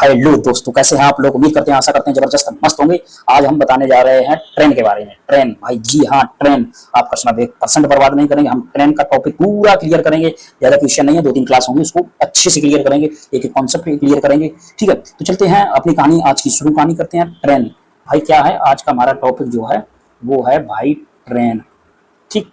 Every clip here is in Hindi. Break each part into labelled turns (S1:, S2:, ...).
S1: हेलो दोस्तों, कैसे हैं आप लोग। उम्मीद करते हैं, आशा करते हैं जबरदस्त मस्त होंगे। आज हम बताने जा रहे हैं ट्रेन के बारे में। ट्रेन भाई, जी हाँ ट्रेन। आपका समय 1% बर्बाद नहीं करेंगे। हम ट्रेन का टॉपिक पूरा क्लियर करेंगे। ज्यादा क्वेश्चन नहीं है, 2-3 क्लास होंगी, उसको अच्छे से क्लियर करेंगे, एक एक कॉन्सेप्ट क्लियर करेंगे। ठीक है, तो चलते हैं अपनी कहानी, आज की शुरू कहानी करते हैं। ट्रेन भाई क्या है, आज का हमारा टॉपिक जो है वो है भाई ट्रेन। ठीक,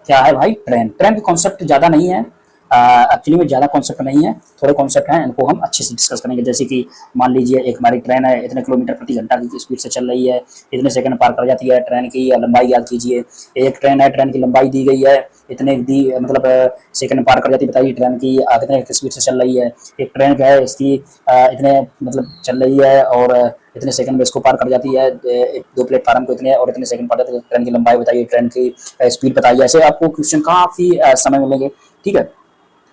S1: क्या है भाई ट्रेन। ट्रेन के कॉन्सेप्ट ज़्यादा नहीं है, एक्चुअली में ज़्यादा कॉन्सेप्ट नहीं है, थोड़े कॉन्सेप्ट हैं, इनको हम अच्छे से डिस्कस करेंगे। जैसे कि मान लीजिए एक हमारी ट्रेन है, इतने किलोमीटर प्रति घंटा की स्पीड से चल रही है, इतने सेकंड पार कर जाती है। ट्रेन की लंबाई याद कीजिए, एक ट्रेन है, ट्रेन की लंबाई दी गई है, इतने दी मतलब सेकंड पार कर जाती है। बताइए ट्रेन की कितने स्पीड से चल रही है। एक ट्रेन क्या है, इसकी इतने मतलब चल रही है और इतने सेकंड में इसको पार कर जाती है। दो प्लेटफार्म को इतने और इतने सेकंड पार जाती है। ट्रेन की लंबाई बताइए, ट्रेन की स्पीड बताइए। ऐसे आपको क्वेश्चन काफी समय मिलेंगे। ठीक है,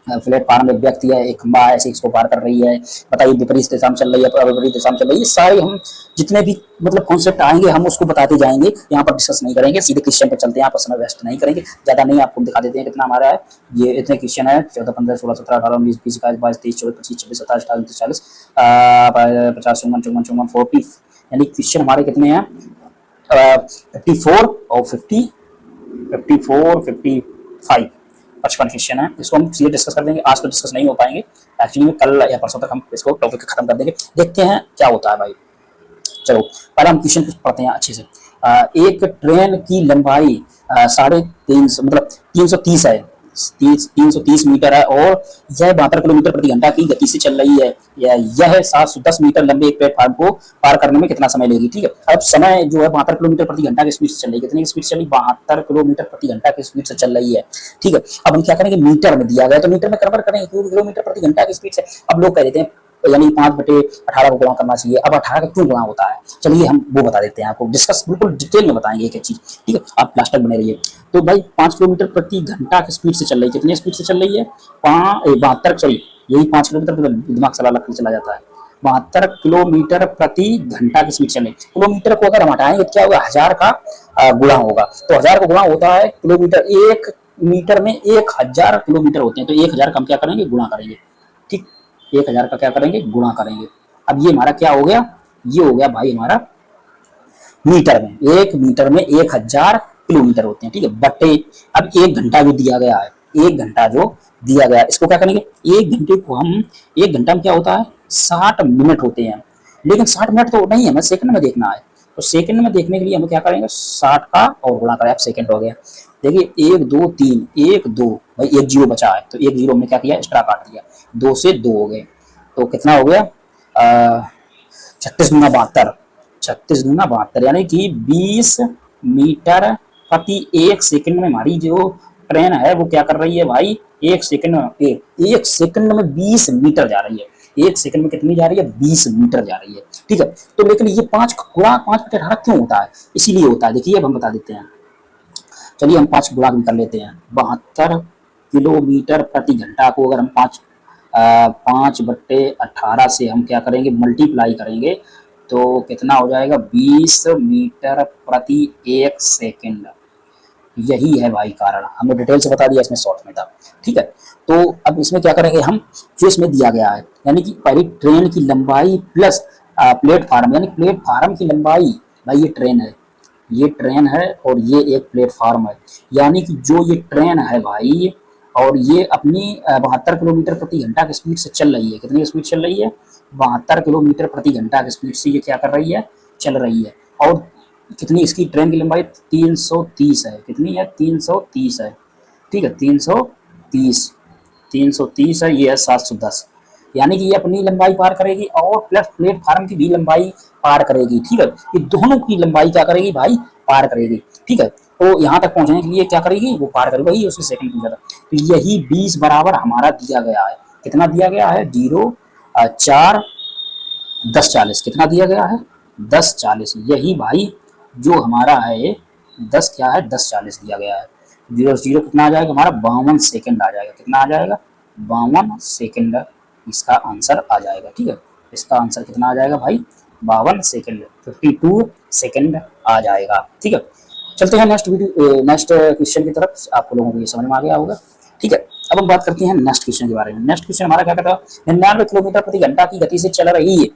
S1: प्लेटफार्म में एक व्यक्ति है, एक खंबा है, ऐसे इसको पार कर रही है। बताइए विपरीत दिशा में चल रही है, विपरीत दिशा में चल रही है। सारे हम जितने भी मतलब कॉन्सेप्ट आएंगे हम उसको बताते जाएंगे, यहाँ पर डिस्कस नहीं करेंगे, सीधे क्वेश्चन पर चलते हैं। यहाँ पर समय वेस्ट नहीं करेंगे, ज्यादा नहीं, आपको दिखा देते हैं कितना हमारा है। ये इतने क्वेश्चन है, 14, 15, 16, 17, 18, 19, 20, 21, 22, 23, 24, 25, 26, 27, 28, 29, 40, 50, 51, 54, 40, यानी क्वेश्चन हमारे कितने हैं, 54 और 54, 55, 55 क्वेश्चन है। इसको हम सीधे डिस्कस कर देंगे, आज तो डिस्कस नहीं हो पाएंगे। एक्चुअली में कल या परसों तक हम इसको टॉपिक खत्म कर देंगे। देखते हैं क्या होता है भाई। चलो पहले हम क्वेश्चन पढ़ते हैं अच्छे से। एक ट्रेन की लंबाई 350 मतलब 330 है, 330 मीटर है, और यह 72 किलोमीटर प्रति घंटा की गति से चल रही है। यह 710 मीटर लंबे एक प्लेटफार्म को पार करने में कितना समय लेगी। ठीक है, अब समय जो है 72 किलोमीटर प्रति घंटा की स्पीड से चल रही है। कितनी स्पीड से चली, 72 किलोमीटर प्रति घंटा की स्पीड से चल रही है। ठीक है, अब हम क्या करेंगे, मीटर में दिया गया तो मीटर में कन्वर्ट करेंगे, किलोमीटर प्रति घंटा की स्पीड से। अब लोग कह देते हैं यानी 5/18 को गुणा करना चाहिए। अब 18 का क्यों गुणा होता है, चलिए हम वो बता देते हैं आपको, डिस्कस बिल्कुल डिटेल में बताएंगे एक एक चीज। ठीक है, आप लास्ट तक बने रहिए। तो भाई 5 किलोमीटर प्रति घंटा की स्पीड से चल रही है। कितनी स्पीड से चल रही है, 72, सॉरी यही 5 किलोमीटर, दिमाग चला जाता है। 72 किलोमीटर प्रति घंटा की स्पीड चले। किलोमीटर को अगर हम हटाएंगे क्या होगा, 1000 का गुणा होगा। तो 1000 का गुणा होता है किलोमीटर। एक मीटर में 1000 किलोमीटर होते हैं, तो 1000 का हम क्या करेंगे, गुणा करेंगे। ठीक, 1000 का क्या करेंगे, गुणा करेंगे। अब ये हमारा क्या हो गया, ये हो गया भाई हमारा मीटर में। एक मीटर में 1000 किलोमीटर होते हैं। ठीक है, बटे अब 1 घंटा जो दिया गया है, 1 घंटा जो दिया गया है, इसको क्या करेंगे, 1 घंटे को हम, 1 घंटा में क्या होता है, 60 मिनट होते हैं। लेकिन 60 मिनट तो नहीं है, हमें सेकंड में देखना है। तो सेकंड में देखने के लिए हम क्या करेंगे, 60 का और गुणा करें, सेकंड हो गया। देखिए 1 2 3, 1 2, भाई एक जीरो बचा है, तो एक जीरो हमने क्या किया, एक्स्ट्रा काट दिया, 2 से 2 हो गए। तो कितना हो गया, 36 दूना 72, 36 दूना 72, यानी कि 20 मीटर प्रति 1 सेकंड में हमारी जो ट्रेन है वो क्या कर रही है भाई, 1 सेकंड में, 1 सेकंड में 20 मीटर जा रही है। 1 सेकंड में कितनी जा रही है, 20 मीटर जा रही है। ठीक है, तो लेकिन ये 5 गुणा 5/18 क्यों होता है, इसीलिए होता है। देखिए अब हम बता देते हैं, चलिए हम 5 गुणा भी कर लेते हैं। 72 किलोमीटर प्रति घंटा को अगर हम 5/18 से हम क्या करेंगे, मल्टीप्लाई करेंगे, तो कितना हो जाएगा, 20 मीटर प्रति 1 सेकंड। यही है भाई कारण, हमने डिटेल से बता दिया, इसमें शॉर्ट में था। ठीक है, तो अब इसमें क्या करेंगे हम, जो इसमें दिया गया है, यानी कि पहली ट्रेन की लंबाई प्लस प्लेटफार्म, यानी प्लेटफार्म की लंबाई, भाई ये ट्रेन है, ये ट्रेन है और ये एक प्लेटफार्म है। यानी कि जो ये ट्रेन है भाई, और ये अपनी 72 किलोमीटर प्रति घंटा की स्पीड से चल रही है। कितनी स्पीड चल रही है, 72 किलोमीटर प्रति घंटा की स्पीड से ये क्या कर रही है, चल रही है। और कितनी इसकी ट्रेन की लंबाई 330 है। कितनी है, 330 है। ठीक है, 330 है, ये है 710, यानी कि ये अपनी लंबाई पार करेगी और प्लस प्लेटफार्म की भी लंबाई पार करेगी। ठीक है, ये दोनों की लंबाई क्या करेगी भाई, पार करेगी। ठीक है, तो यहाँ तक पहुंचने के लिए क्या करेगी, वो पार करेगी, वही उसके सेकंड पूछा था। तो यही 20 बराबर हमारा दिया गया है। कितना दिया गया है, 0 4 10 40, कितना दिया गया है, 10 40। यही भाई जो हमारा है 10 क्या है, 10 40 दिया गया है। 0 0 कितना आ जाएगा हमारा, 52 सेकंड आ जाएगा। कितना आ जाएगा, 52 सेकंड इसका आंसर आ जाएगा। ठीक है, इसका आंसर कितना आ जाएगा भाई, 52 सेकंड, 52 सेकंड आ जाएगा। ठीक है, चलते हैं नेक्स्ट क्वेश्चन की तरफ। आप लोगों को ये समझ में आ गया होगा। ठीक है, अब हम बात करते हैं नेक्स्ट क्वेश्चन के बारे में। नेक्स्ट क्वेश्चन हमारा क्या कहता है, 99 किलोमीटर प्रति घंटा की गति से चल रही है,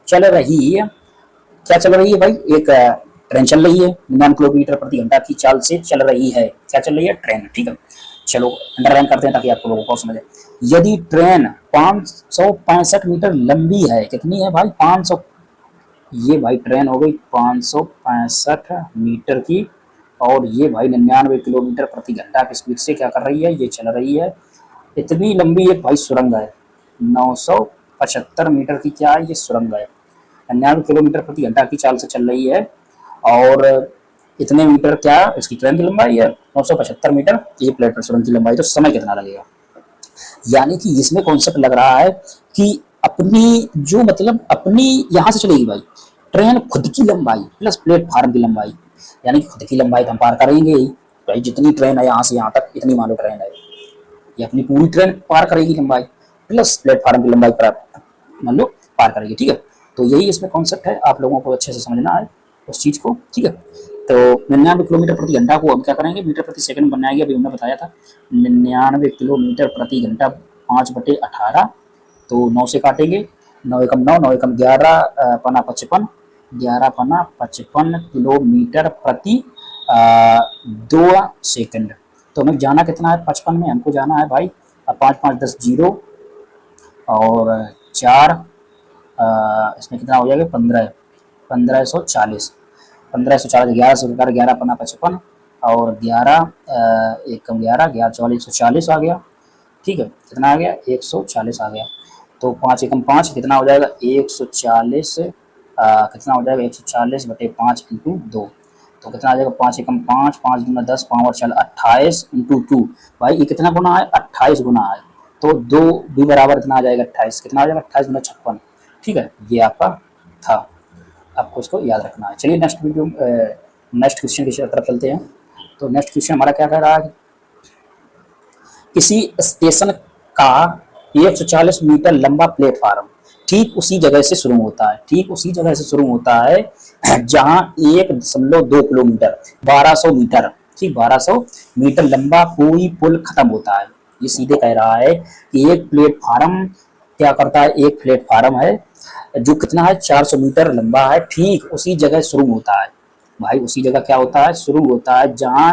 S1: क्या चल रही है भाई, एक ट्रेन चल रही है, 99 किलोमीटर प्रति घंटा की चाल से चल रही है, क्या चल रही है, ट्रेन। ठीक है, चलो अंडरलाइन करते हैं ताकि आपको लोगों को समझे। यदि ट्रेन 565 मीटर लंबी है, कितनी है भाई, 500, ये भाई ट्रेन हो गई 565 मीटर की, और ये भाई 99 किलोमीटर प्रति घंटा की स्पीड से क्या कर रही है, ये चल रही है। इतनी लंबी एक भाई सुरंग है, 975 मीटर की क्या है, ये सुरंग है, 99 किलोमीटर प्रति घंटा की चाल से चल रही है, और इतने मीटर क्या इसकी ट्रेन की लंबाई है, 975 मीटर ये प्लेटफॉर्म सुरंग की लंबाई। तो समय कितना लगेगा, यानी कि इसमें कॉन्सेप्ट लग रहा है कि अपनी जो मतलब अपनी यहाँ से चलेगी भाई ट्रेन, खुद की लंबाई प्लस प्लेटफार्म की लंबाई, यानी कि खुद की लंबाई तो हम पार करेंगे ही भाई, जितनी ट्रेन है यहाँ से यहाँ तक इतनी मान लो ट्रेन है, ये अपनी पूरी ट्रेन पार करेगी लंबाई, प्लस प्लेटफार्म की लंबाई पर मान लो पार करेगी। ठीक है, तो यही इसमें कॉन्सेप्ट है, आप लोगों को अच्छे से समझना है उस चीज को। ठीक है, तो 99 किलोमीटर प्रति घंटा को हम क्या करेंगे, मीटर प्रति सेकंड बनाएंगे, अभी हमने बताया था 99 किलोमीटर प्रति घंटा 5/18, तो 9 से काटेंगे, 9 एकम 9, 9 एकम 11, पना 55, 11 पना 55 किलोमीटर प्रति 2 सेकंड। तो हमें जाना कितना है, 55 में हमको जाना है भाई 5 5 10 0 और 4, इसमें कितना हो जाएगा 15, 1540, 1540, 11 से 11 पन्ना 55 और 11 एकम 11, 11 44, 140 आ गया। ठीक है, कितना आ गया, 140 आ गया। तो 5 एकम 5 कितना हो जाएगा, 140, कितना हो जाएगा 140 बटे 5 इंटू 2, तो कितना आ जाएगा 5 एकम 5, 5 गुना 10 पावर चल 28 इंटू 2, भाई ये कितना गुना है, 28 गुना है, तो 2 भी बराबर कितना आ जाएगा 28, कितना आ जाएगा 28 गुना 56। ठीक है, ये आपका था, आपको इसको याद रखना है। चलिए नेक्स्ट वीडियो नेक्स्ट क्वेश्चन की तरफ चलते हैं। तो नेक्स्ट क्वेश्चन हमारा क्या कह रहा है, किसी स्टेशन का 140 मीटर लंबा प्लेटफार्म ठीक उसी जगह से शुरू होता है, ठीक उसी जगह से शुरू होता है जहां 1.2 किलोमीटर 1200 मीटर, ठीक 1200 मीटर लंबा कोई पुल खत्म होता है। ये सीधे कह रहा है कि एक प्लेटफार्म क्या करता है, एक प्लेटफार्म है जो कितना है 400 मीटर लंबा है, ठीक उसी जगह शुरू होता है भाई, उसी जगह क्या होता है, शुरू होता है जहां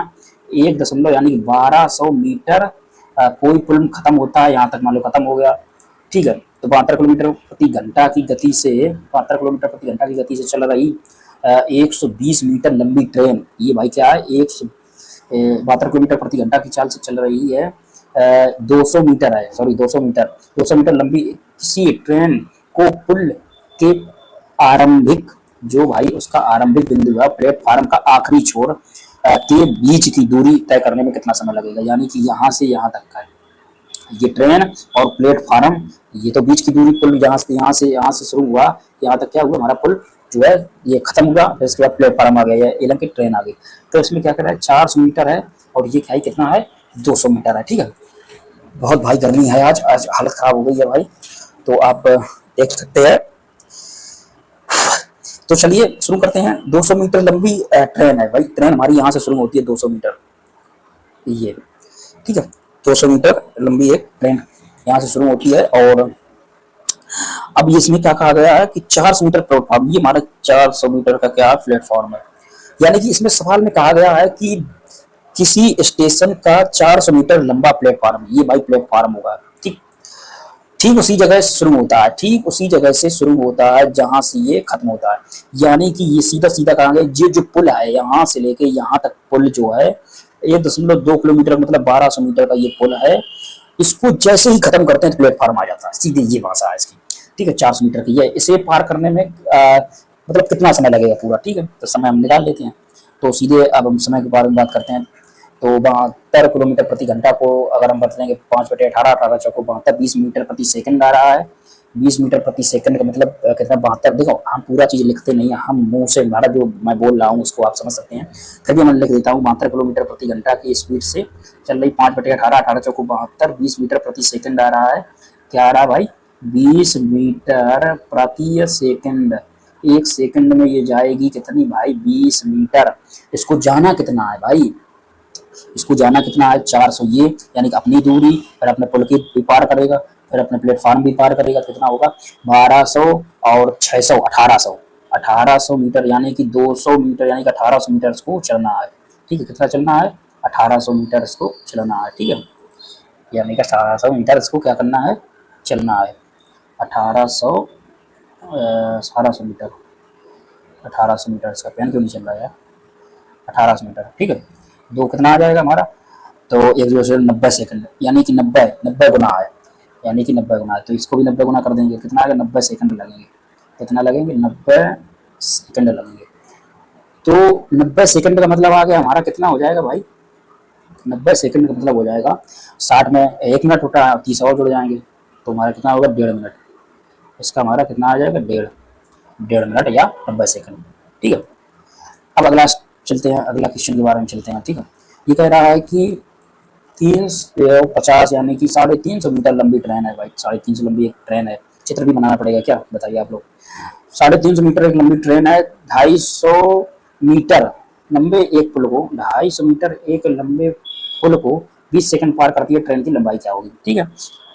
S1: 1 यानी 1200 मीटर कोई पुल खत्म होता है, यहाँ तक मान लो खत्म हो गया। ठीक है, तो 72 किलोमीटर प्रति घंटा की गति से 72 किलोमीटर प्रति घंटा की गति से चल रही 120 मीटर लंबी ट्रेन, ये भाई क्या है, 72 किलोमीटर प्रति घंटा की चाल से चल रही है 200 मीटर है, सॉरी 200 मीटर लंबी किसी ट्रेन को पुल के आरंभिक, जो भाई उसका आरंभिक बिंदु है प्लेटफार्म का आखिरी छोर के बीच की दूरी तय करने में कितना समय लगेगा, यानी कि यहाँ से यहाँ तक का है ये ट्रेन और प्लेटफार्म, ये तो बीच की दूरी पुल यहाँ से शुरू हुआ, यहाँ तक क्या हुआ हमारा पुल जो है ये खत्म हुआ, फिर इसके बाद प्लेटफार्म आ गया, एलम की ट्रेन आ गई। तो इसमें क्या कर रहा है 400 मीटर है और ये क्या कितना है 200 मीटर है। ठीक है, बहुत भाई गर्मी है, आज हालत खराब हो गई है भाई, तो आप देख सकते हैं। तो चलिए शुरू करते हैं। 200 मीटर लंबी ट्रेन है भाई, ट्रेन हमारी यहाँ से शुरू होती है 200 मीटर, ये ठीक है 200 मीटर लंबी एक ट्रेन यहाँ से शुरू होती है। और अब इसमें क्या कहा गया है कि 400 मीटर प्लेटफॉर्म, ये हमारा 400 मीटर का क्या प्लेटफॉर्म है, यानी कि इसमें सवाल में कहा गया है कि किसी स्टेशन का 400 मीटर लंबा प्लेटफॉर्म, ये भाई प्लेटफॉर्म होगा, ठीक ठीक उसी जगह से शुरू होता है, ठीक उसी जगह से शुरू होता है जहां से ये खत्म होता है, यानी कि ये सीधा सीधा कहेंगे ये जो पुल है यहाँ से लेके यहाँ तक पुल जो है 1.2 किलोमीटर मतलब 1200 मीटर का ये पुल है, इसको जैसे ही खत्म करते हैं तो प्लेटफॉर्म आ जाता है, सीधे ये भाषा है इसकी। ठीक है, 400 मीटर की है, इसे पार करने में मतलब कितना समय लगेगा पूरा। ठीक है, तो समय हम निकाल लेते हैं, तो सीधे अब हम समय के बारे में बात करते हैं। तो 72 किलोमीटर प्रति घंटा को अगर हम बदलेंगे 5/18, 18 चौको 72, 20 मीटर प्रति सेकंड आ रहा है, 20 मीटर प्रति सेकंड का मतलब कितना 72। देखो हम पूरा चीज लिखते नहीं है, हम मुंह से हमारा जो मैं बोल रहा हूँ उसको आप समझ सकते हैं, कभी मैं लिख देता हूँ 72 किलोमीटर प्रति घंटा की स्पीड से चल रही 5/18, 18 चौको 72, 20 मीटर प्रति सेकंड आ रहा है, क्या आ रहा है भाई 20 मीटर प्रति सेकंड, एक सेकंड में ये जाएगी कितनी भाई 20 मीटर। इसको जाना कितना है भाई इसको जाना कितना है 400, ये यानी कि अपनी दूरी, फिर अपने पुल की भी पार करेगा, फिर अपने प्लेटफॉर्म भी पार करेगा, तो कितना होगा 1200 और 600 1800, 1800 मीटर यानी कि 200 मीटर यानी कि 1800 मीटर को चलना है। ठीक है, कितना चलना है 1800 मीटर को चलना है। ठीक है, यानी कि 1800 मीटर इसको क्या करना है, चलना है 1800 1800 मीटर, 1800 मीटर। इसका पेन क्यों नहीं चल रहा है, 1800 मीटर। ठीक है, दो कितना आ जाएगा हमारा, तो 1:90 यानी कि 90 90 गुना है, यानी कि 90 गुना है, तो इसको भी 90 गुना कर देंगे, कितना आएगा 90 सेकंड लगेंगे, कितना लगेंगे 90 सेकंड लगेंगे। तो 90 सेकंड का मतलब आ गया हमारा कितना हो जाएगा भाई, 90 सेकंड का मतलब हो जाएगा 60 में 1 मिनट होता है, 30 और जुड़ जाएंगे, तो हमारा कितना होगा 1.5 मिनट। इसका हमारा कितना आ जाएगा डेढ़ डेढ़ मिनट या 90 सेकंड। ठीक है, अब अगला चलते हैं, अगला क्वेश्चन के बारे में चलते हैं। ठीक है, ये कह रहा है कि 350 यानी कि 350 मीटर लंबी ट्रेन है भाई, 350 लंबी एक ट्रेन है। चित्र भी बनाना पड़ेगा क्या, बताइए आप लोग। 350 मीटर एक लंबी ट्रेन है, 250 मीटर लंबे एक पुल को, 250 मीटर एक लंबे पुल को 20 सेकंड पार करती है, ट्रेन की लंबाई क्या होगी। ठीक है,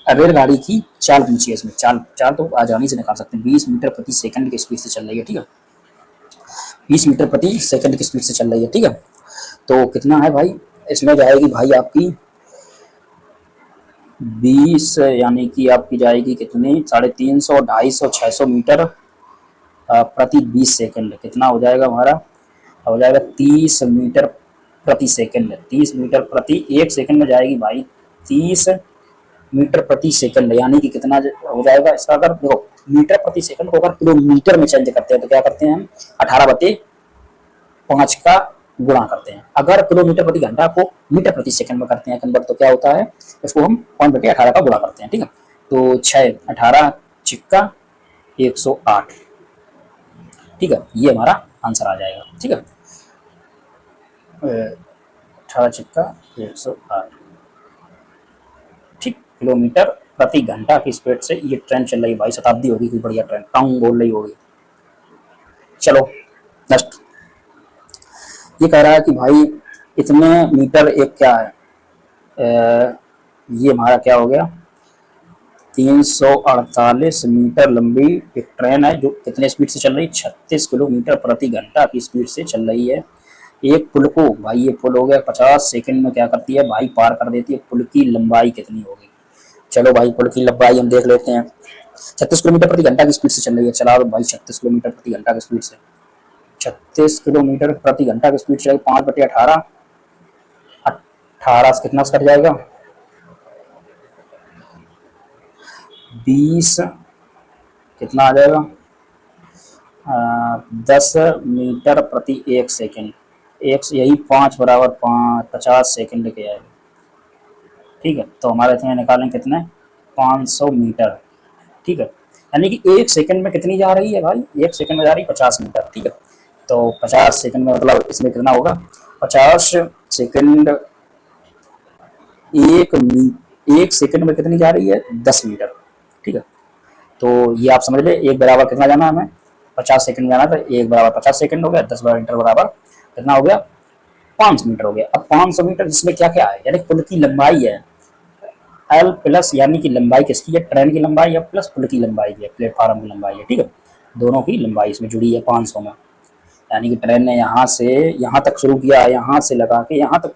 S1: रेलगाड़ी की चाल पूछी है इसमें, चाल चाल तो आसानी से निकाल सकते हैं, 20 मीटर प्रति सेकंड की स्पीड से चल रही है। ठीक है, 20 मीटर प्रति सेकंड की स्पीड से चल रही है। ठीक है, तो कितना है भाई, इसमें जाएगी भाई आपकी 20 यानी कि आपकी जाएगी कितनी 350 250 600 मीटर प्रति 20 सेकंड, कितना हो जाएगा हमारा, हो जाएगा 30 मीटर प्रति सेकंड। 30 मीटर प्रति एक सेकंड में जाएगी भाई 30 मीटर प्रति सेकंड, यानी कि कितना हो जाएगा इसका, अगर देखो मीटर प्रति सेकंड को अगर किलोमीटर में चेंज करते हैं तो क्या करते हैं हम 18/5 का गुणा करते हैं। अगर किलोमीटर प्रति घंटा को मीटर प्रति सेकंड में करते हैं कन्वर्ट, तो क्या होता है, इसको हम 5/18 का गुणा करते हैं। ठीक है, तो 6 18 छिक्का 108। ठीक है, ये हमारा आंसर आ जाएगा। ठीक है, 18 छिक्का 108। ठीक, किलोमीटर प्रति घंटा की स्पीड से ये ट्रेन चल रही है भाई, शताब्दी होगी कोई बढ़िया ट्रेन, टाउन बोल रही होगी। चलो नेक्स्ट, ये कह रहा है कि भाई इतने मीटर एक क्या है, ये हमारा क्या हो गया 348 मीटर लंबी एक ट्रेन है जो कितने स्पीड से चल रही है, 36 किलोमीटर प्रति घंटा की स्पीड से चल रही है। एक पुल को भाई, ये पुल हो गया 50 सेकंड में क्या करती है भाई, पार कर देती है। पुल की लंबाई कितनी होगी, चलो भाई पुल की लंबाई हम देख लेते हैं। 36 किलोमीटर प्रति घंटा की स्पीड से चल रही है, चला भाई 36 किलोमीटर प्रति घंटा की स्पीड से, 36 किलोमीटर प्रति घंटा की स्पीड से 5/18, 18 से कितना कट जाएगा 20, कितना आ जाएगा 10 मीटर प्रति एक सेकंड, एक यही 5 बराबर 50 सेकंड के आएगा। ठीक है, तो हमारे इसमें निकालें कितने 500 मीटर। ठीक है, यानी कि एक सेकंड में कितनी जा रही है भाई, एक सेकंड में जा रही है 50 मीटर। ठीक है, तो 50 सेकंड में मतलब इसमें कितना होगा 50 सेकंड, एक सेकंड में कितनी जा रही है 10 मीटर। ठीक है, तो ये आप समझ ले, एक बराबर कितना जाना हमें 50 सेकंड जाना, तो एक बराबर 50 सेकंड हो गया, 10 मीटर बराबर कितना हो गया 500 मीटर हो गया। अब 500 मीटर जिसमें क्या क्या है, यानी पुल की लंबाई है एल प्लस, यानी कि लंबाई किसकी है, ट्रेन की लंबाई है प्लस पुल की लंबाई है, प्लेटफॉर्म की लंबाई है। ठीक है, दोनों की लंबाई इसमें जुड़ी है 500 में, यानी कि ट्रेन ने यहाँ से यहाँ तक शुरू किया, यहाँ से लगा के यहाँ तक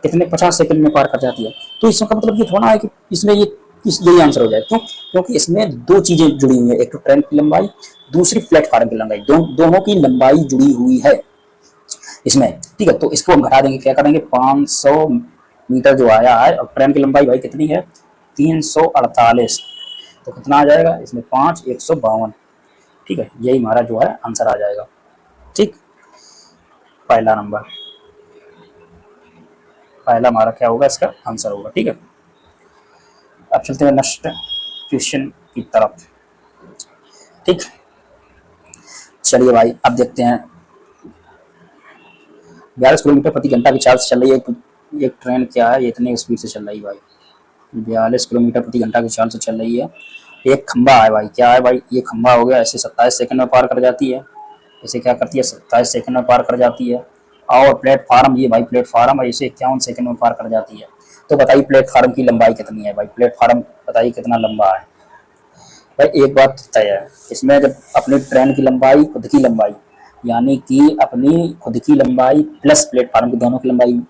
S1: कितने 50 सेकंड में पार कर जाती है। तो इसका मतलब ये थोड़ा है कि इसमें ये यही आंसर हो जाए, क्यों, क्योंकि इसमें दो चीजें जुड़ी हुई है, एक तो ट्रेन की लंबाई, दूसरी प्लेटफॉर्म की लंबाई, दोनों की लंबाई जुड़ी हुई है इसमें। ठीक है, तो इसको हम घटा देंगे, क्या करेंगे 500 मीटर जो आया है, और ट्रेन की लंबाई भाई कितनी है 348, तो कितना आ जाएगा इसमें 5 152। ठीक है, यही हमारा जो है आंसर आ जाएगा। ठीक, पहला नंबर, पहला हमारा क्या होगा इसका आंसर होगा। ठीक है, अब चलते हैं नेक्स्ट क्वेश्चन की तरफ। ठीक, चलिए भाई अब देखते हैं 42 किलोमीटर प्रति घंटा की चाल से चल रही है एक ट्रेन, क्या है ये इतने स्पीड से चल रही है भाई, 42 किलोमीटर प्रति घंटा की चाल से चल रही है। एक खंबा है भाई, क्या है भाई ये खंबा हो गया, ऐसे 27 सेकंड में पार कर जाती है, इसे क्या करती है 27 सेकंड में पार कर जाती है। और प्लेटफार्म, ये भाई प्लेटफार्म ऐसे 51 सेकंड में पार कर जाती है। तो बताइए प्लेटफार्म की लंबाई कितनी है भाई, प्लेटफार्म बताइए कितना लंबा है। भाई एक बात तय है इसमें, जब अपनी ट्रेन की लंबाई, खुद की लंबाई, यानी कि अपनी खुद की लंबाई प्लस प्लेटफार्म की दोनों की लंबाई,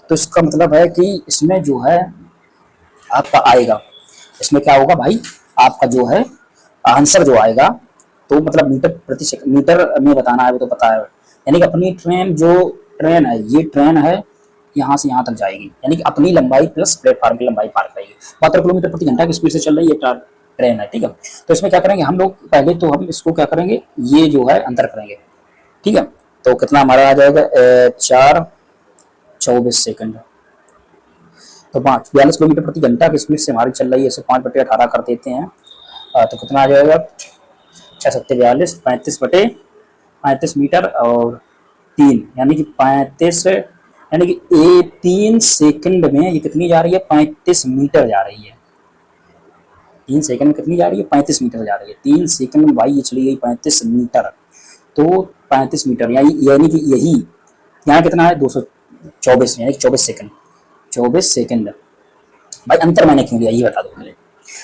S1: तो इसका मतलब है कि इसमें जो है आपका आएगा, इसमें क्या होगा भाई, आपका जो है आंसर जो आएगा, तो मतलब मीटर प्रति सेकंड, मीटर में बताना है वो तो पता है। यानी कि अपनी ट्रेन जो ट्रेन है, ये ट्रेन है यहाँ से यहाँ तक जाएगी, यानी कि अपनी लंबाई प्लस प्लेटफार्म की लंबाई पार करेगी। 72 किलोमीटर प्रति घंटा की स्पीड से चल रही है ट्रेन है, ठीक है। तो इसमें क्या करेंगे हम लोग, पहले तो हम इसको क्या करेंगे, ये जो है अंतर करेंगे, ठीक है। तो कितना हमारा आ जाएगा, 4:24 तो 42 किलोमीटर प्रति घंटा की स्पीड से हमारी चल रही है, इसे 5/18 कर देते हैं। तो कितना आ जाएगा, 6×7 = 42, 35/35 मीटर और 3, यानी कि 35, यानी कि 3 सेकंड में ये कितनी जा रही है, 35 मीटर जा रही है। 3 सेकंड में कितनी जा रही है, 35 मीटर जा रही है। 3 सेकंड में भाई ये चली गई 35 मीटर। तो 35 मीटर यानी कि यही यहाँ कितना है, 224, यानी कि 24 सेकंड। 24 सेकंड भाई, अंतर मैंने क्यों लिया ये बता दो पहले।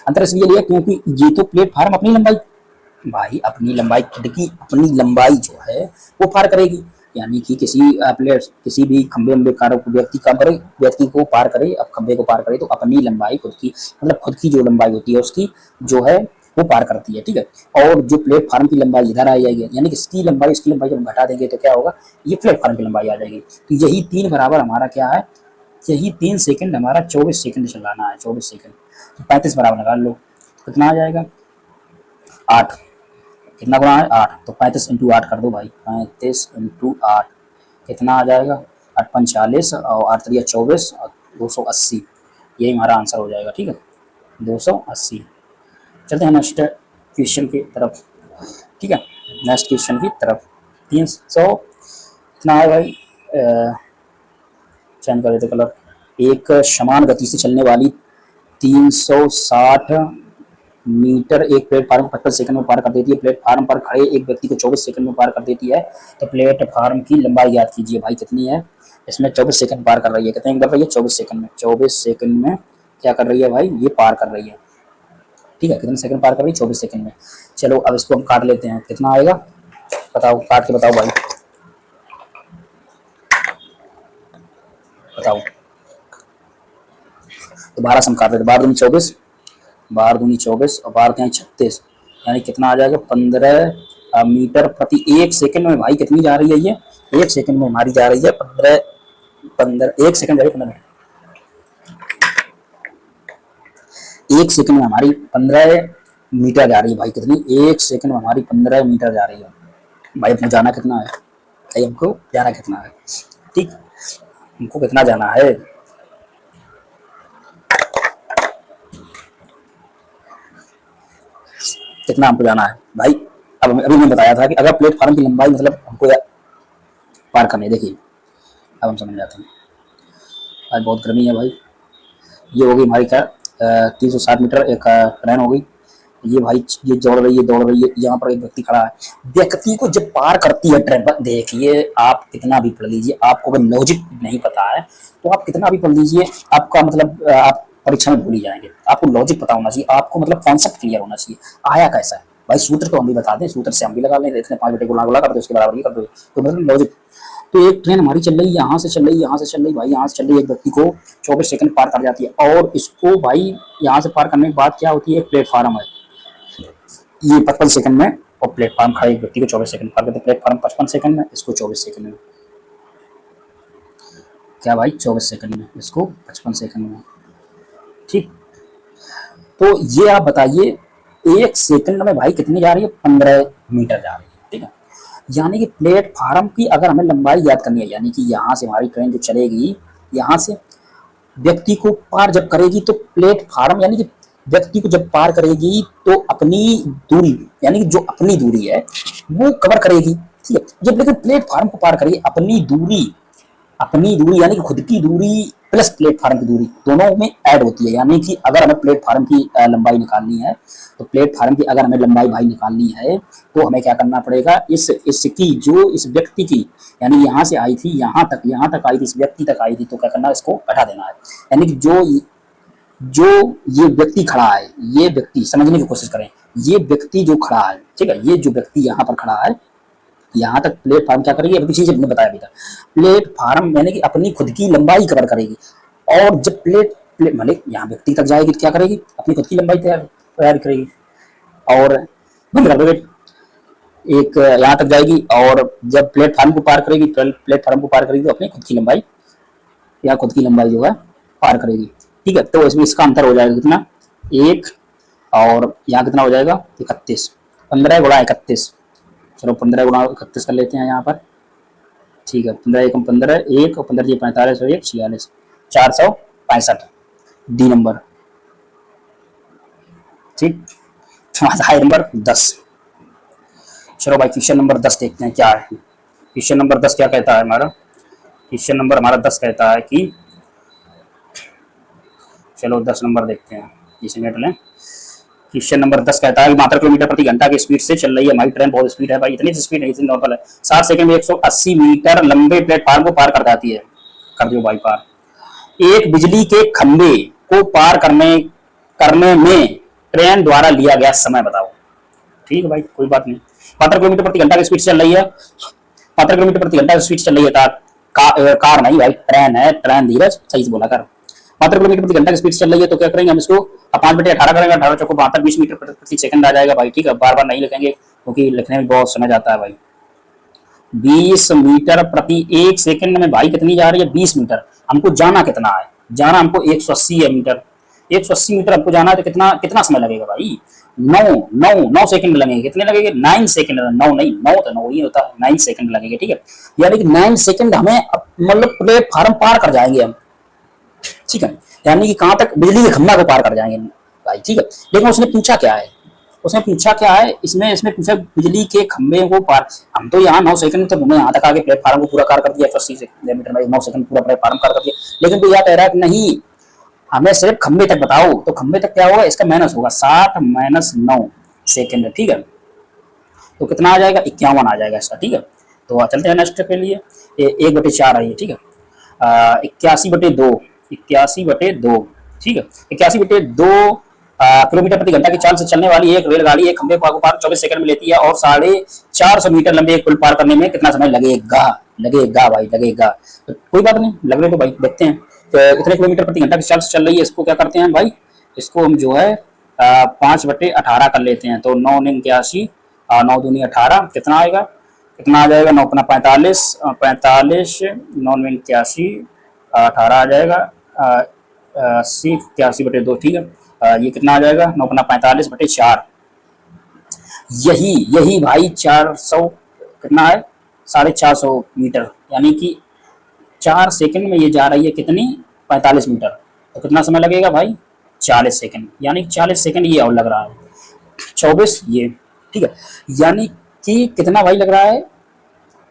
S1: अंतर इसलिए लिया क्योंकि ये तो प्लेटफार्म अपनी लंबाई, भाई अपनी लंबाई, खुद की अपनी लंबाई जो है वो पार करेगी, यानी कि किसी भी खंबे में व्यक्ति को पार करे, अब खंबे को पार करे तो अपनी लंबाई खुद की, मतलब खुद की जो लंबाई होती है उसकी जो है वो पार करती है, ठीक है। और जो प्लेटफार्म की लंबाई इधर आ जाएगी, यानी कि इसकी लंबाई जब घटा देंगे तो क्या होगा, ये प्लेटफार्म की लंबाई आ जाएगी। तो यही 3 बराबर हमारा क्या है, यही 3 सेकंड हमारा 24 सेकंड चलाना है, 24 सेकंड। तो 35 बराबर लगा लो, कितना आ जाएगा, 8। कितना गुना है, 8। तो 35 × 8 कर दो भाई, 35 × 8 कितना आ जाएगा, 8×5 = 40 और 8×3 = 24 और 280, यही हमारा आंसर हो जाएगा, ठीक है, 280। चलते हैं नेक्स्ट क्वेश्चन की तरफ, ठीक है। नेक्स्ट क्वेश्चन की तरफ 300 कितना है भाई, चेंज कर देते कलर। एक समान गति से चलने वाली 360 मीटर एक प्लेटफार्म को 55 सेकंड में पार कर देती है, प्लेटफार्म पर खड़े एक व्यक्ति को 24 सेकंड में पार कर देती है। तो प्लेटफार्म की लंबाई याद कीजिए भाई कितनी है, इसमें 24 सेकंड पार कर रही है, कितने कर रही है, 24 सेकंड में। 24 सेकंड में क्या कर रही है भाई, ये पार कर रही है, ठीक है। कितने सेकंड पार कर रही है, 24 सेकंड में। चलो अब इसको हम काट लेते हैं, कितना आएगा बताओ, काट के बताओ भाई, बताओ। तो 12 से हम काट लेते, 12×2 = 24, 12×2 = 24 और 12×3 = 36, यानी कितना आ जाएगा, 15 मीटर प्रति 1 सेकंड में। भाई कितनी जा रही है ये, 1 सेकंड में हमारी जा रही है 1 सेकंड जा रही है 15 मीटर, 1 सेकंड में हमारी 15 मीटर जा रही है भाई, कितनी, 1 सेकंड में हमारी 15 मीटर जा रही है भाई। हमको जाना कितना है भाई, हमको जाना कितना है, ठीक, हमको कितना जाना है, कितना हमको जाना है भाई। अब अभी मैं बताया था कि अगर प्लेटफार्म की लंबाई मतलब हमको पार करनी है, देखिए अब हम समझ जाते हैं। आज बहुत गर्मी है भाई, ये होगी हमारी क्या, 360 मीटर एक ट्रेन हो गई, ये भाई ये दौड़ रही है, यहाँ पर एक व्यक्ति खड़ा है। व्यक्ति को जब पार करती है ट्रेन पर, देखिए आप कितना भी पढ़ लीजिए, आपको अगर लॉजिक नहीं पता है तो आप कितना भी पढ़ लीजिए, आपका मतलब आप परीक्षा में भूल ही जाएंगे। आपको लॉजिक पता होना चाहिए, आपको मतलब कॉन्सेप्ट क्लियर होना चाहिए, आया कैसा है भाई। सूत्र तो हम भी बता दें, सूत्र से हम भी लगा लें, इतने 5 बटे गुणा कर दो, उसके बराबर ही कर दो, तो मतलब लॉजिक। तो एक ट्रेन हमारी चल रही है, यहाँ से चल रही भाई, यहाँ से चल रही है, एक व्यक्ति को 24 सेकंड पार कर जाती है। और इसको भाई यहाँ से पार करने के बाद क्या होती है, प्लेटफार्म है, ये 55 सेकंड में, और प्लेटफार्म खड़े एक व्यक्ति को 24 सेकंड पार करते, प्लेटफार्म 55 सेकंड में, इसको 24 सेकंड में, क्या भाई 24 सेकंड में, इसको 55 सेकंड में, ठीक। तो ये आप बताइए 1 सेकंड में भाई कितनी जा रही है, 15 मीटर जा रही है, ठीक है। यानी कि प्लेटफार्म की अगर हमें लंबाई याद करनी है, यानी कि यहाँ से हमारी ट्रेन जो चलेगी, यहाँ से व्यक्ति को पार जब करेगी तो प्लेटफार्म, यानी कि व्यक्ति को जब पार करेगी तो अपनी दूरी, यानी कि जो अपनी दूरी है वो कवर करेगी, ठीक है। जब लेकिन प्लेटफार्म को पार करेगी, अपनी दूरी अपनी दूरी यानी कि खुद की दूरी प्लस प्लेटफार्म की दूरी दोनों में ऐड होती है। यानी कि अगर हमें प्लेटफार्म की लंबाई निकालनी है, तो प्लेटफार्म की अगर हमें लंबाई भाई निकालनी है तो हमें क्या करना पड़ेगा, इसकी जो इस व्यक्ति की यानी यहाँ से आई थी यहाँ तक आई थी, इस व्यक्ति तक आई थी, तो क्या करना है, इसको घटा देना है। यानी कि जो ये व्यक्ति खड़ा है, ये व्यक्ति समझने की कोशिश करें, ये व्यक्ति जो खड़ा है, ठीक है, ये जो व्यक्ति यहाँ पर खड़ा है, यहाँ तक प्लेटफार्म क्या करेगी, अभी चीज हमने बताया अभी तक, प्लेटफार्म यानी कि अपनी खुद की लंबाई कवर करेगी। और जब प्लेट माने यहाँ व्यक्ति तक जाएगी तो क्या करेगी, अपनी खुद की लंबाई तैयार करेगी। और एक यहाँ तक जाएगी, और जब प्लेटफार्म को पार करेगी, तो अपनी खुद की लंबाई या खुद की लंबाई जो है पार करेगी। ठीक है, तो इसमें इसका अंतर हो जाएगा कितना, 1 और यहाँ कितना हो जाएगा 31, 15 गुणा 31, चलो 15 गुणा 31 कर लेते हैं यहाँ पर। ठीक है, 15 एकम 15, 1 और 15 45 और 1 46, 465 डी नंबर। ठीक, हाई नंबर 10। चलो भाई क्वेश्चन नंबर 10 देखते हैं क्या है। क्वेश्चन नंबर 10 क्या कहता है हमारा, क्वेश्चन नंबर हमारा 10 कहता है कि, चलो 10 नंबर देखते हैं, इसे मिनट लें। क्वेश्चन नंबर 10 कहता है कि 72 किलोमीटर प्रति घंटा की स्पीड से चल रही है हमारी ट्रेन, बहुत स्पीड है भाई, इतनी स्पीड नहीं, इतनी नॉर्मल है, 7 सेकंड में 180 मीटर लंबे प्लेटफार्म को पार कर जाती है। कर दियो भाई पार। एक बिजली के खंभे को पार करने में ट्रेन द्वारा लिया गया समय बताओ। ठीक है भाई, कोई बात नहीं। 72 किलोमीटर प्रति घंटा की स्पीड चल रही है, 72 किलोमीटर प्रति घंटा की स्पीड चल रही है, कार नहीं भाई, ट्रेन है, ट्रेन, धीरज सही से बोला कर। 72 किलोमीटर प्रति घंटा की स्पीड चल रही है, तो क्या करेंगे हम इसको 5/18 करेंगे, 18 चौको 72, 20 मीटर प्रति सेकंड आ जाएगा भाई। ठीक है, बार बार नहीं लिखेंगे क्योंकि लिखने में बहुत समय जाता है भाई। 20 मीटर प्रति 1 सेकंड में भाई कितनी जा रही है, 20 मीटर। हमको जाना कितना है, जाना हमको 180 मीटर, 180 मीटर हमको जाना है, तो कितना समय लगेगा भाई, 9 सेकंड लगेंगे। कितने लगेंगे, 9 सेकंड, 9 नहीं, 9 तो 9 ही होता है, 9 सेकंड लगेंगे। ठीक है, यानी कि 9 सेकंड हमें मतलब प्लेटफार्म पार कर जाएंगे हम। ठीक है, यानी कि कहां तक, बिजली के खंभा को पार कर जाएंगे भाई। ठीक है, लेकिन उसने पूछा क्या है, इसमें पूछा बिजली के खंभे को पार। हम तो यहाँ 9 सेकंड तो घूमे, यहाँ तक आगे प्लेटफार्म को पूरा कार कर दिया, 80 मीटर में 9 सेकंड पूरा प्लेटफार्म कार कर दिया। लेकिन तो यह कह रहा है कि नहीं, हमें सिर्फ खंभे तक बताओ, तो खंभे तक क्या होगा, इसका माइनस होगा, 60 माइनस 9 सेकंड। ठीक है, तो कितना आ जाएगा, 51 आ जाएगा इसका। ठीक है, तो चलते हैं नेक्स्ट के लिए। 1/4 है ये। ठीक है, 81/2, 81/2। ठीक है, 81/2 किलोमीटर प्रति घंटा की चाल से चलने वाली एक रेलगाड़ी एक खंभे को पार 24 सेकंड में लेती है, और 450 मीटर लंबे एक पुल पार करने में कितना समय लगेगा भाई, लगेगा। तो कोई बात नहीं, लगने तो भाई, देखते हैं। तो इतने किलोमीटर प्रति घंटा की चाल से चल रही है, इसको क्या करते हैं भाई, इसको हम जो है 5/18 कर लेते हैं। तो 9 9 81, 9 दूनी 18, कितना आएगा, कितना आ जाएगा, 9 45, 45, 9 9 81, 18 आ जाएगा, 80 81/2। ठीक है, ये कितना आ जाएगा, 9 45/4। यही भाई 400 कितना है, 450 मीटर, यानी कि 4 सेकंड में ये जा रही है कितनी, 45 मीटर। तो कितना समय लगेगा भाई, 40 सेकंड, यानी 40 सेकंड ये और लग रहा है, 24 ये। ठीक है, यानी कि कितना भाई लग रहा है,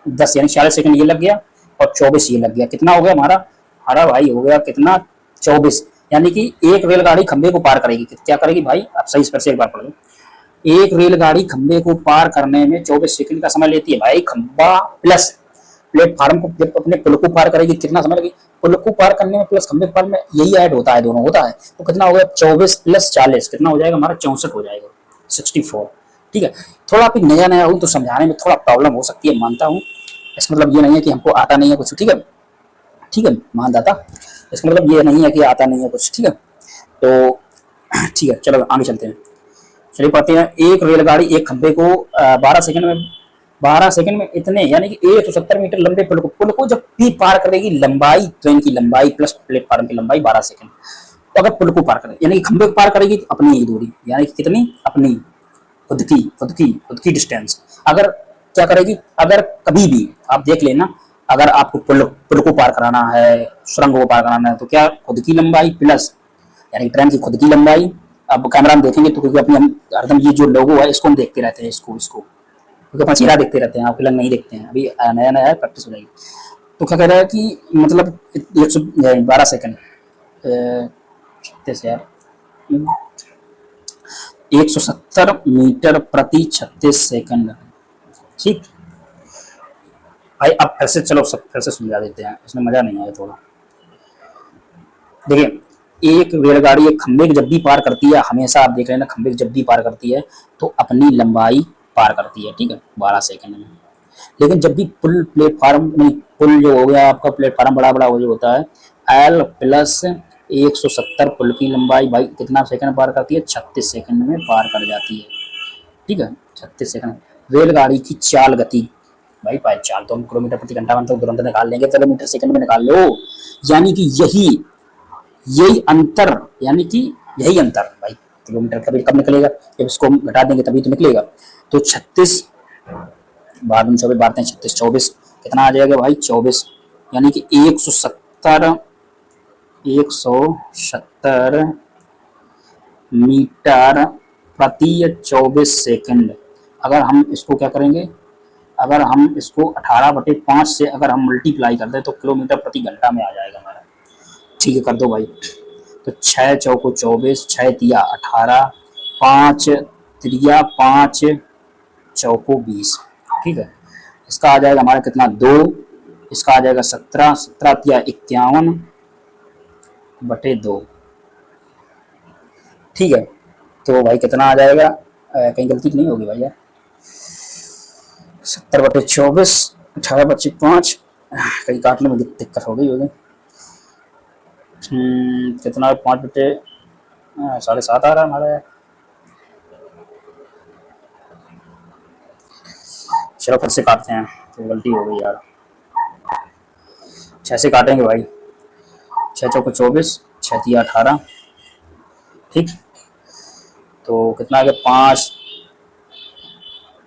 S1: 10, यानी 40 सेकंड ये लग गया और 24 ये लग गया। कितना हो गया हमारा भाई, हो गया कितना, 24। यानी कि एक रेलगाड़ी खंबे को पार करेगी, क्या करेगी भाई, आप सही से एक बार पढ़ लो। एक रेलगाड़ी खंबे को पार करने में 24 सेकंड का समय लेती है भाई। खंबा प्लस प्लेटफार्म को जब अपने पुल को पार करेगी, कितना समय लगेगा, पुल को पार करने में प्लस खंबे पार में, यही ऐड होता है, दोनों होता है। तो कितना हो गया, 24 + 40 कितना हो जाएगा हमारा, 64 हो जाएगा, 64। ठीक है, थोड़ा भी नया हूँ तो समझाने में थोड़ा प्रॉब्लम हो सकती है, मानता हूँ। इसका मतलब ये नहीं है कि हमको आता नहीं है कुछ। ठीक है मानदाता, इसका मतलब ये नहीं है कि आता नहीं है कुछ। ठीक है, तो ठीक है, चलो आगे चलते हैं। चलिए पढ़ते हैं। एक रेलगाड़ी एक खंभे को 12 सेकंड में इतने, यानी कि 170 मीटर लंबे पुल को जब भी पार करेगी, लंबाई ट्रेन की लंबाई प्लस प्लेटफार्म की लंबाई 12 सेकंड। तो अगर पुल को पार करेगी, यानी कि खंभे को पार करेगी तो अपनी ही दूरी, यानी कि कितनी, अपनी खुद की डिस्टेंस। अगर क्या करेगी, अगर कभी भी आप देख लेना, अगर आपको पुल को पार कराना है, सुरंग को पार कराना है, तो क्या, खुद की लंबाई प्लस, यानी ट्रेन की खुद की लंबाई। अब कैमरा में देखेंगे तो क्योंकि अपनी हम हरदम ये जो लोगो है इसको हम देखते रहते हैं, इसको क्योंकि अपना चेहरा देखते रहते हैं, आपके लंग नहीं देखते हैं, अभी नया है, प्रैक्टिस हो जाएगी। तो क्या कह रहा है कि मतलब 112 सेकंड, 36 यार, 170 मीटर प्रति 36 सेकंड। ठीक भाई, अब फिर से चलो सब फिर से समझा देते हैं, इसमें मजा नहीं आया थोड़ा। देखिए, एक रेलगाड़ी एक खंबे को जब भी पार करती है, हमेशा आप देख रहे हैं ना, खंबे को जब भी पार करती है तो अपनी लंबाई पार करती है, ठीक है, 12 सेकंड में। लेकिन जब भी पुल प्लेटफार्म नहीं, पुल जो हो गया आपका प्लेटफार्म बड़ा बड़ा जो होता है, एल प्लस 170 पुल की लंबाई भाई कितना सेकंड पार करती है, 36 सेकंड में पार कर जाती है, ठीक है, 36 सेकंड। रेलगाड़ी की चाल गति भाई, पाई चाल तो हम किलोमीटर प्रति घंटा में तो तुरंत निकाल लेंगे, किलोमीटर सेकंड में निकाल लो। यानी कि यही यही अंतर, यानी कि यही अंतर भाई, किलोमीटर कभी कब निकलेगा, जब इसको हम घटा देंगे तभी तो निकलेगा। तो 36 बाद में 24 बांटते हैं, 36 24 कितना आ जाएगा भाई, 24। यानी कि 170 मीटर प्रति 24 सेकंड। अगर हम इसको क्या करेंगे, अगर हम इसको 18/5 से अगर हम मल्टीप्लाई कर दें तो किलोमीटर प्रति घंटा में आ जाएगा हमारा। ठीक है, कर दो भाई। तो 6 चौको 24, 6 तिया 18, 5 त्रिया 5 चौको 20, ठीक है। इसका आ जाएगा हमारा कितना, 2। इसका आ जाएगा 17, 17 तिया 51/2, ठीक है। तो भाई कितना आ जाएगा, कहीं गलती नहीं होगी भाई यार, 70/24, 18/5, कहीं काटने में दिक्कत हो गई होगी। कितना, 5/7.5 आ रहा है हमारा। चलो फिर से काटते हैं, तो गलती हो गई यार, 6 से काटेंगे भाई, 6 चौको 24, 6 तिया 18, ठीक। तो कितना आ गया, 5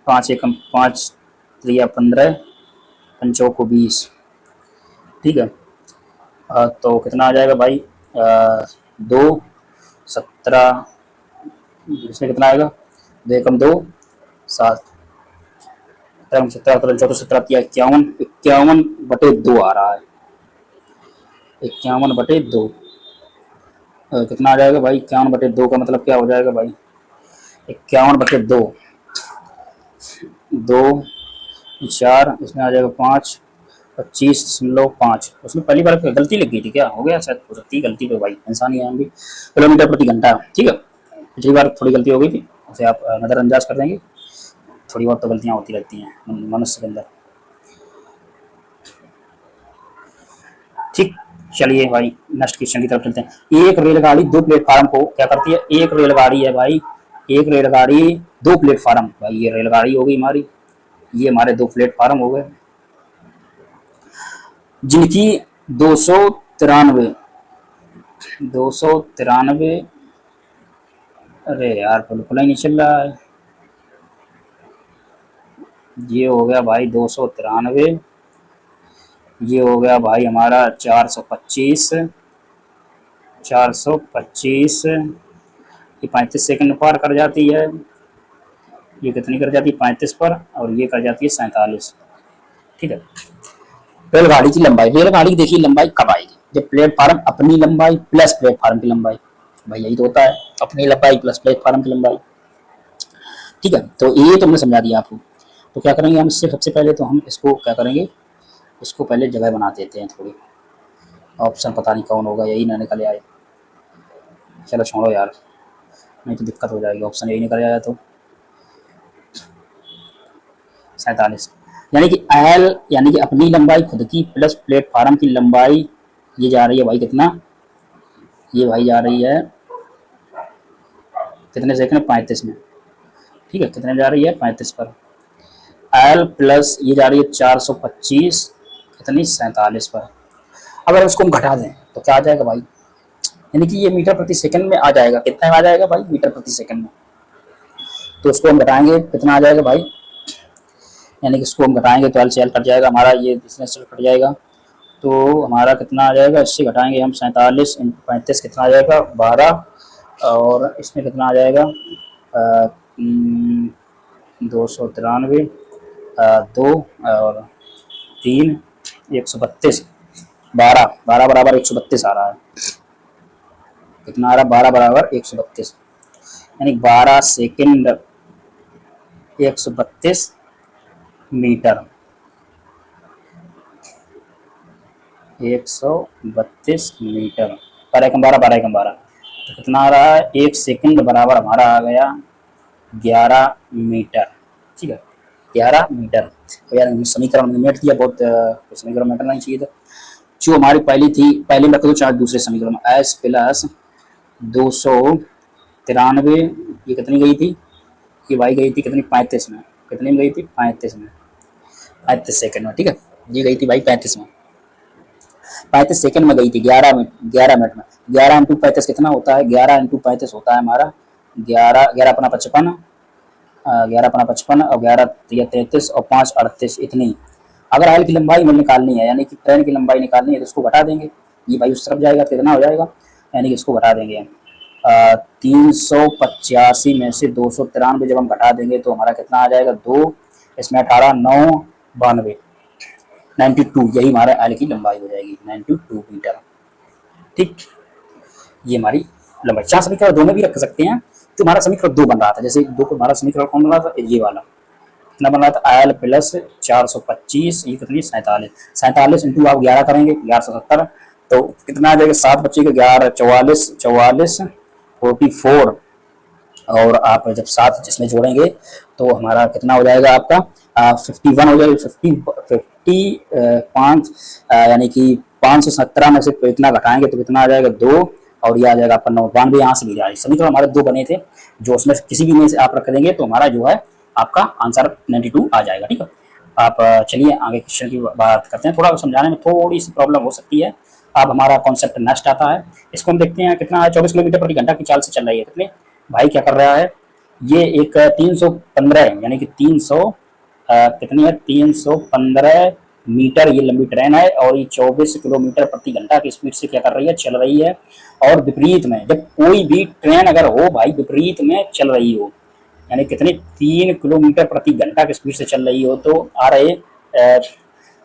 S1: 5 एकम 5 त्रिया 15, पंचों को 20, ठीक है। तो कितना आ जाएगा भाई, 2 17, इसमें कितना आएगा, 2 एकम 2 7, 17 14 17 तिया 51, 51/2 आ रहा है, 51/2। कितना आ जाएगा भाई, 51/2 का मतलब क्या हो जाएगा भाई, 51/2, 2 4, इसमें आ जाएगा 5, 25.5। उसमें पहली बार गलती लग गई थी क्या, हो गया शायद, हो सकती है गलती, तो भाई इंसान ही हम भी, किलोमीटर प्रति घंटा, ठीक है। पिछली बार थोड़ी गलती हो गई थी, उसे आप नज़रअंदाज कर देंगे, थोड़ी बहुत तो गलतियाँ होती रहती हैं मनुष्य के अंदर, ठीक। चलिए भाई नेक्स्ट क्वेश्चन की तरफ चलते हैं। एक रेलगाड़ी दो प्लेटफार्म को क्या करती है, एक रेलगाड़ी है भाई, एक रेलगाड़ी दो प्लेटफार्म, भाई ये रेलगाड़ी हो गई हमारी, ये हमारे दो प्लेटफार्म हो गए, जिनकी 293 293, अरे यार बिल्कुल ही नहीं चल रहा है, ये हो गया भाई 293, ये हो गया भाई हमारा 425, 425, ये 35 सेकंड पार कर जाती है, ये कितनी कर जाती है 35 पर, और ये कर जाती है 47, ठीक है। रेलगाड़ी की लंबाई, रेलगाड़ी की देखिए लंबाई कब आएगी, जब प्लेटफार्म अपनी लंबाई प्लस प्लेटफार्म की लंबाई, भाई यही तो होता है, अपनी लंबाई प्लस प्लेटफार्म की लंबाई, ठीक है। तो ये तो हमने समझा दिया आपको। तो क्या करेंगे हम इससे, सबसे पहले तो हम इसको क्या करेंगे, इसको पहले जगह बना देते हैं थोड़ी, ऑप्शन पता नहीं कौन होगा, यही ना निकल आए, चलो छोड़ो यार, नहीं तो दिक्कत हो जाएगी, ऑप्शन यही निकल आया तो 47, यानी कि एल, यानी कि अपनी लंबाई खुद की प्लस प्लेटफार्म की लंबाई, ये जा रही है भाई कितना, ये भाई जा रही है कितने सेकंड, 35 में, ठीक है, कितने जा रही है 35 पर, एल प्लस ये जा रही है 425, कितनी 47 पर। अगर उसको हम घटा दें तो क्या आ जाएगा भाई, यानी कि ये मीटर प्रति सेकंड में आ जाएगा, कितने में आ जाएगा भाई, मीटर प्रति सेकंड में। तो उसको हम घटाएंगे कितना आ जाएगा भाई, यानी कि इसको हम घटाएंगे तो एल से एल कट जाएगा हमारा, ये इसमें से कट जाएगा, तो हमारा कितना आ जाएगा, इससे घटाएंगे हम 47 × 35 कितना आ जाएगा 12, और इसमें कितना आ जाएगा 293, 2 और 3, 132, 12 12 बराबर 132 आ रहा है। कितना आ रहा है? 12 बराबर 132, यानी 12 सेकंड 132 मीटर, 132 मीटर। 12 एकम 12, 12 एकम 12, तो कितना आ रहा है? 1 सेकंड बराबर हमारा आ गया 11 मीटर। ठीक है, 11 मीटर। तो यार समीकरण में मेट दिया, बहुत समीकरण मेटना नहीं चाहिए था। जो हमारी पहली थी, पहले में तो चाहे दूसरे समीकरण में एस प्लस 293, ये कितनी गई थी? ये वाई गई थी कितनी? 35 में। कितनी में गई थी? 35 में, 35 सेकंड में। ठीक है, ये गई थी भाई 35 में, 35 सेकंड में गई थी, 11 मिनट, 11 मिनट में। 11 इंटू 35 कितना होता है? 11 इंटू 35 होता है हमारा 11, 11 अपना 55, 11 अपना 55 और 11 33 और 5 38, इतनी। अगर आयल की लंबाई हमें निकालनी है, यानी कि ट्रेन की लंबाई निकालनी है, तो उसको घटा देंगे। ये भाई उस तरफ जाएगा तो कितना हो जाएगा? यानी कि इसको घटा देंगे 385 में से 293 जब हम घटा देंगे तो हमारा कितना आ जाएगा? 2, इसमें 18, 9, 92, 92, यही हमारे आयल की लंबाई हो जाएगी, 92 मीटर। ठीक, ये हमारी लंबाई। 4 समीकरण दो में भी रख सकते हैं। जो हमारा समीकरण 2 बन रहा था, जैसे 2 को हमारा समीकरण कौन बन रहा था? ये वाला कितना बन रहा था? आयल प्लस 425, ये कितनी? 47, 47 इंटू आप 11 करेंगे 1170, तो कितना आ जाएगा? 7 बच्चे 11, 44, 44, 44, और आप जब 7 जिसमें जोड़ेंगे तो हमारा कितना हो जाएगा? आपका 51 हो जाएगा। 55, यानी कि 517 में से इतना घटाएंगे तो कितना आ जाएगा? 2, और ये आ जाएगा आपका 92। यहाँ से भी जाएगा। समीकरण हमारे 2 बने थे, जो उसमें किसी भी में से आप रख देंगे तो हमारा जो है आपका आंसर 92 आ जाएगा। ठीक है, आप चलिए आगे क्वेश्चन की बात करते हैं। थोड़ा समझाने में थोड़ी सी प्रॉब्लम हो सकती है। अब हमारा कॉन्सेप्ट नेक्स्ट आता है, इसको हम देखते हैं। कितना है? 24 किलोमीटर प्रति घंटा की चाल से चल रही है। कितने भाई क्या कर रहा है? ये एक 315, यानी कि 300, कितनी है? 315 मीटर ये लंबी ट्रेन है, और ये 24 किलोमीटर प्रति घंटा की स्पीड से क्या कर रही है? चल रही है। और विपरीत में, जब कोई भी ट्रेन अगर हो भाई विपरीत में चल रही हो, यानी कितनी? 3 किलोमीटर प्रति घंटा की स्पीड से चल रही हो, तो आ रहे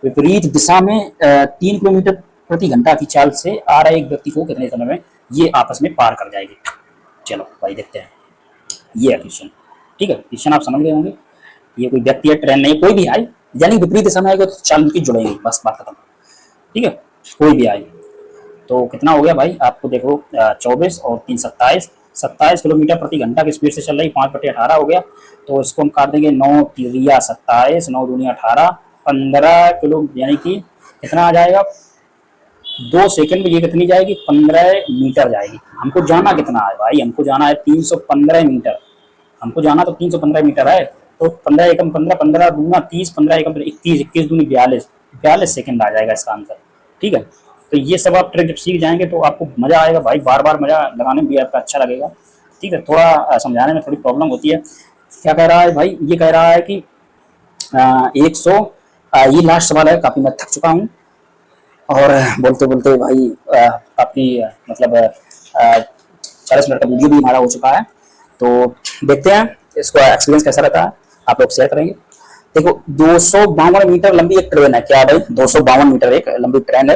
S1: विपरीत दिशा में 3 किलोमीटर प्रति घंटा की चाल से आ रहे एक व्यक्ति को कितने समय में ये आपस में पार कर जाएगी? चलो भाई देखते हैं। ये है क्वेश्चन। ठीक है, क्वेश्चन आप समझ गए होंगे। ये कोई व्यक्ति है, ट्रेन नहीं, कोई भी आए, यानी विपरीत दिशा में आएगा तो चाल की जुड़ेगी, बस बात खत्म। ठीक है, कोई भी आए तो कितना हो गया भाई? आपको देखो 24 और 3 27, 27 किलोमीटर प्रति घंटा की स्पीड से चल रही, 5/18 हो गया। तो इसको हम काट देंगे, 9 3 27, 9 दूनी 18, 15 किलो, यानी कि कितना आ जाएगा? 2 सेकंड में ये कितनी जाएगी? 15 मीटर जाएगी। हमको जाना कितना है भाई? हमको जाना है 315 मीटर। हमको जाना तो 315 मीटर है। तो 15 एकम 15, 15 दूना 30, 15 एकम 21, 21 दूनी 42, 42 सेकंड आ जाएगा इसका आंसर। ठीक है, तो ये सब आप ट्रिक जब सीख जाएंगे तो आपको मजा आएगा भाई, बार बार मजा लगाने में भी आपका अच्छा लगेगा। ठीक है, थोड़ा समझाने में थोड़ी प्रॉब्लम होती है। क्या कह रहा है भाई? ये कह रहा है कि 100, ये लास्ट सवाल है, काफी मैं थक चुका हूँ और बोलते बोलते भाई काफी मतलब 40 मिनट का वीडियो भी हमारा हो चुका है। तो देखते हैं इसको एक्सपीरियंस कैसा रहता है, आप लोग शेयर करेंगे। देखो 252 मीटर लंबी एक ट्रेन है। क्या भाई? 252 मीटर एक लंबी ट्रेन है।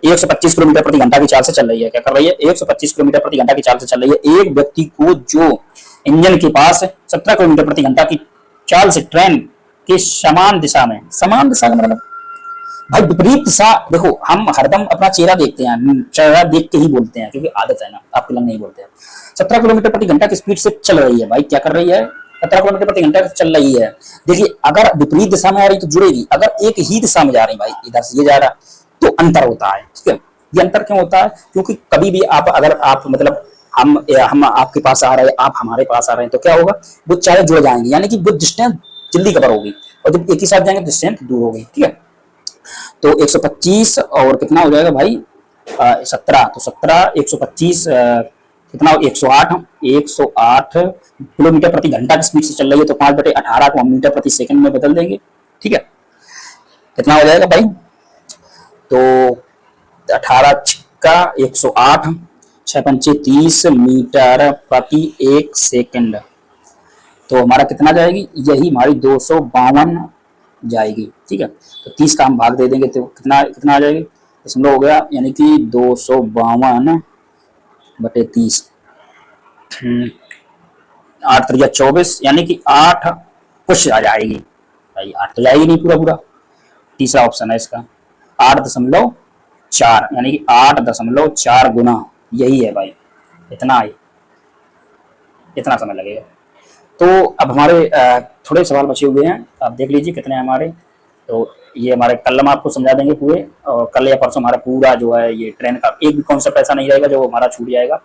S1: 125 किलोमीटर प्रति घंटा की चाल से चल रही है। क्या कर रही है? 125 किलोमीटर प्रति घंटा की चाल से चल रही है। एक व्यक्ति को जो इंजन के पास 17 किलोमीटर प्रति घंटा की चाल से ट्रेन के समान दिशा में मतलब भाई विपरीत दिशा। देखो हम हरदम अपना चेहरा देखते हैं, चेहरा देख के ही बोलते हैं, क्योंकि आदत है ना, आपके लोग नहीं बोलते हैं। 17 किलोमीटर प्रति घंटा की स्पीड से चल रही है भाई। क्या कर रही है? 17 किलोमीटर प्रति घंटा चल रही है। देखिए अगर विपरीत दिशा में आ रही तो जुड़ेगी, अगर एक ही दिशा में जा रही भाई, इधर से ये जा रहा तो अंतर होता है। ठीक है, ये अंतर क्यों होता है? क्योंकि कभी भी आप अगर आप मतलब हम आपके पास आ रहे हैं, आप हमारे पास आ रहे हैं, तो क्या होगा? वो चाहे जुड़ जाएंगे, यानी कि वो डिस्टेंस जल्दी कवर होगी, और जब एक ही साथ जाएंगे डिस्टेंस दूर होगी। ठीक है, तो 125 और कितना हो जाएगा भाई? 17, तो 17 125 कितना? 108, 108 किलोमीटर प्रति घंटा की स्पीड से चल रही है, तो 5/18 को हम मीटर प्रति सेकंड में बदल देंगे। ठीक है, कितना हो जाएगा भाई? तो 18 का 108, 6 पंचे 30 मीटर प्रति 1 सेकंड। तो हमारा कितना जाएगी? यही हमारी 252 जाएगी। ठीक है, तो 30 का हम भाग दे देंगे तो कितना कितना आ जाएगी, दशमलव हो गया, यानी कि 252/30। 8×3 = 24, यानी कि 8 कुछ आ जाएगी भाई, 8 तो जाएगी नहीं पूरा पूरा। तीसरा ऑप्शन है इसका 8.4, यानी कि 8.4 गुना, यही है भाई, इतना ही, इतना समय लगेगा। तो अब हमारे थोड़े सवाल बचे हुए हैं, आप देख लीजिए कितने हैं हमारे। तो ये हमारे कल हम आपको समझा देंगे पूरे, और कल या परसों हमारा पूरा जो है ये ट्रेन का एक भी कॉन्सेप्ट ऐसा नहीं रहेगा जो हमारा छूट जाएगा।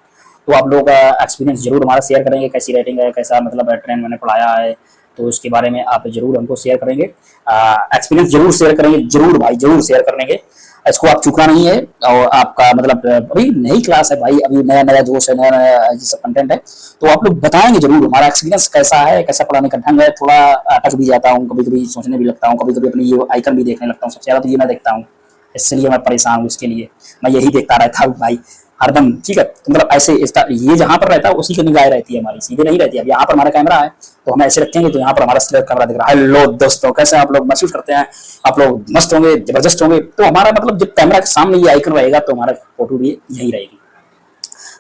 S1: तो आप लोग एक्सपीरियंस जरूर हमारा शेयर करेंगे, कैसी रेटिंग है, कैसा मतलब ट्रेन मैंने पढ़ाया है, तो इसके बारे में आप जरूर हमको शेयर करेंगे, एक्सपीरियंस जरूर शेयर करेंगे, जरूर भाई जरूर शेयर करेंगे, इसको आप चूकना नहीं है। और आपका मतलब अभी नई क्लास है भाई, अभी नया नया जोश है, नया नया ये सब कंटेंट है, तो आप लोग बताएंगे जरूर हमारा एक्सपीरियंस कैसा है, कैसा पढ़ाने का ढंग है। थोड़ा अटक भी जाता हूँ, कभी कभी सोचने भी लगता हूँ, कभी कभी अपनी ये आइकन भी देखने लगता हूँ, सबसे ज्यादा तो ये मैं देखता हूँ, इसलिए मैं परेशान हूँ, इसके लिए मैं यही देखता रहता हूँ भाई हरदम। ठीक है, तो मतलब ऐसे ये जहां पर रहता है उसी की निगाह रहती है हमारी, सीधे नहीं रहती है। अब यहाँ पर हमारा कैमरा है तो हम ऐसे रखेंगे तो यहाँ पर हमारा सिलेक्ट कैमरा दिख रहा है। हेलो दोस्तों, कैसे आप लोग महसूस करते हैं, आप लोग मस्त होंगे, जबरदस्त होंगे। तो हमारा मतलब जब कैमरा के सामने ये आइकन रहेगा तो हमारा फोटो भी यही रहेगी।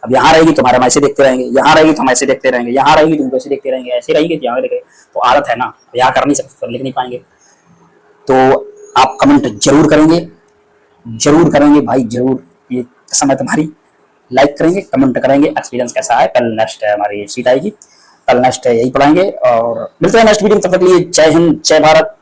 S1: अब यहाँ रहेगी तो हमारे हम ऐसे देखते रहेंगे, यहाँ रहेगी तो हम ऐसे देखते रहेंगे, यहाँ रहेगी तो वैसे देखते रहेंगे, ऐसे रहेगी तो यहाँ देखेंगे। तो आदत है ना, यहाँ कर नहीं सकते, लिख नहीं पाएंगे। तो आप कमेंट जरूर करेंगे, जरूर करेंगे भाई जरूर, ये कसम है तुम्हारी। लाइक करेंगे, कमेंट करेंगे, एक्सपीरियंस कैसा है। कल नेक्स्ट हमारी सीट आएगी, कल नेक्स्ट यही पढ़ाएंगे और मिलते हैं नेक्स्ट वीडियो में। तब तक के लिए जय हिंद, जय भारत।